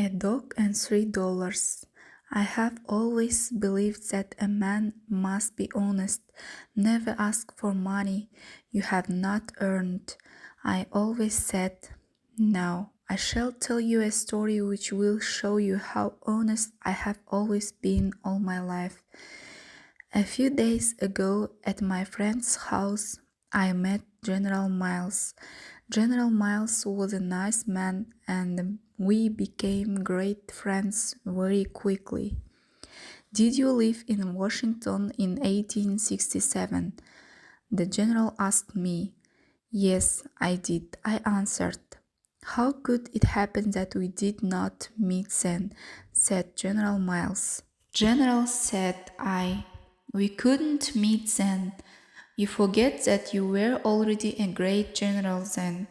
A dog and $3. I have always believed that a man must be honest, never ask for money you have not earned. I always said, now I shall tell you a story which will show you how honest I have always been all my life. A few days ago at my friend's house, I met General Miles. General Miles was a nice man and we became great friends very quickly. Did you live in Washington in 1867? The general asked me. Yes, I did, I answered. How could it happen that we did not meet then? Said General Miles. General, said I, we couldn't meet then. You forget that you were already a great general then,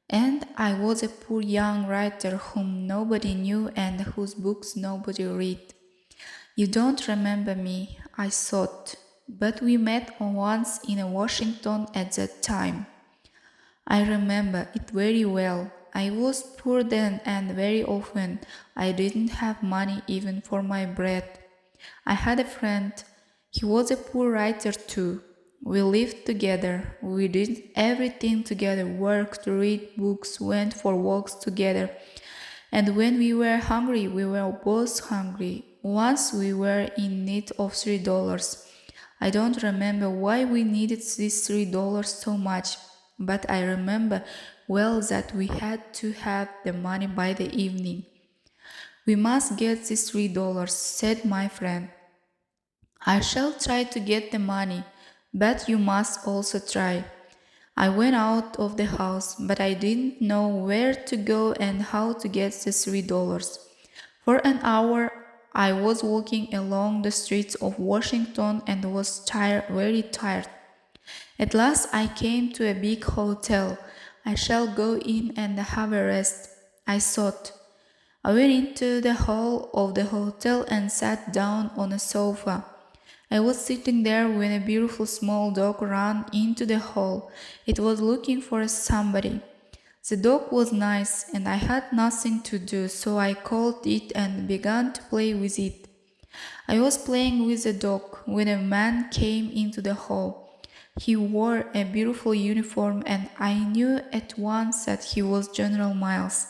and I was a poor young writer whom nobody knew and whose books nobody read. You don't remember me, I thought, but we met once in Washington at that time. I remember it very well. I was poor then and very often I didn't have money even for my bread. I had a friend. He was a poor writer too. We lived together. We did everything together, worked, read books, went for walks together. And when we were hungry, we were both hungry. Once we were in need of $3. I don't remember why we needed these $3 so much, but I remember well that we had to have the money by the evening. We must get these $3, said my friend. I shall try to get the money, but you must also try. I went out of the house, but I didn't know where to go and how to get the $3. For an hour, I was walking along the streets of Washington and was tired, very tired. At last I came to a big hotel. I shall go in and have a rest, I thought. I went into the hall of the hotel and sat down on a sofa. I was sitting there when a beautiful small dog ran into the hall. It was looking for somebody. The dog was nice and I had nothing to do, so I called it and began to play with it. I was playing with the dog when a man came into the hall. He wore a beautiful uniform and I knew at once that he was General Miles.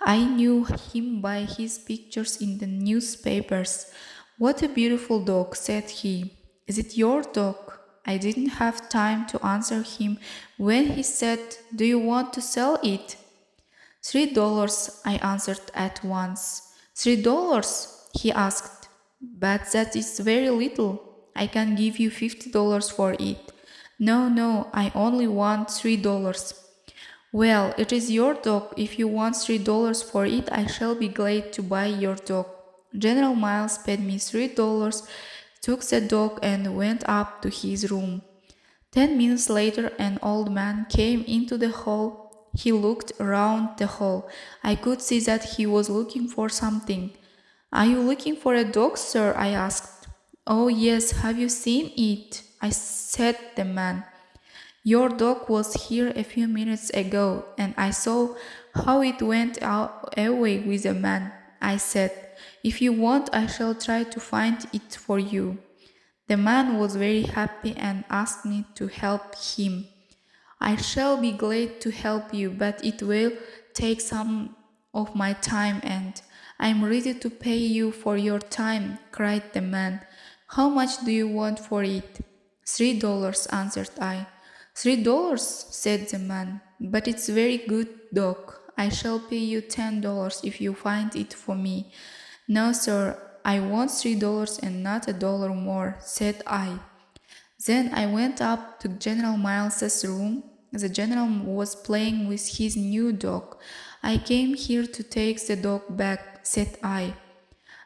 I knew him by his pictures in the newspapers. What a beautiful dog, said he. Is it your dog? I didn't have time to answer him when he said, do you want to sell it? $3, I answered at once. $3, he asked. But that is very little. I can give you $50 for it. No, I only want $3. Well, it is your dog. If you want $3 for it, I shall be glad to buy your dog. General Miles paid me $3, took the dog and went up to his room. 10 minutes later, an old man came into the hall. He looked around the hall. I could see that he was looking for something. Are you looking for a dog, sir? I asked. Oh, yes, have you seen it? I said the man. Your dog was here a few minutes ago, and I saw how it went away with the man. I said, if you want, I shall try to find it for you. The man was very happy and asked me to help him. I shall be glad to help you, but it will take some of my time, and I am ready to pay you for your time, cried the man. How much do you want for it? $3, answered I. $3, said the man, but it's very good dog. I shall pay you $10 if you find it for me. No, sir, I want $3 and not $1 more, said I. Then I went up to General Miles's room. The general was playing with his new dog. I came here to take the dog back, said I.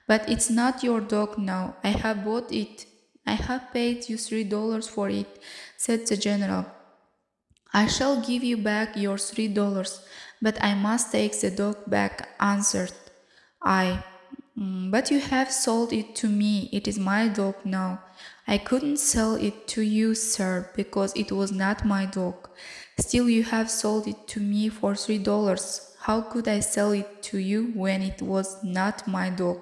But it's not your dog now. I have bought it. I have paid you $3 for it, said the general. I shall give you back your $3, but I must take the dog back, answered I. But you have sold it to me. It is my dog now. I couldn't sell it to you, sir, because it was not my dog. Still, you have sold it to me for $3. How could I sell it to you when it was not my dog?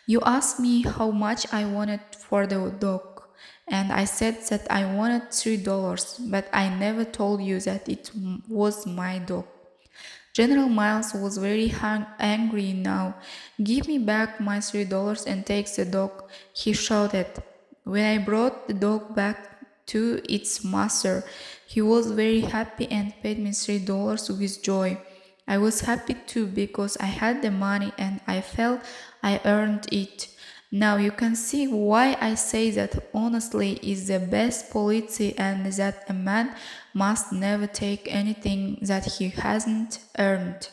You asked me how much I wanted for the dog, and I said that I wanted $3, but I never told you that it was my dog. General Miles was very angry now. Give me back my $3 and take the dog, he shouted. When I brought the dog back to its master, he was very happy and paid me $3 with joy. I was happy too because I had the money and I felt I earned it. Now you can see why I say that honestly is the best policy and that a man must never take anything that he hasn't earned.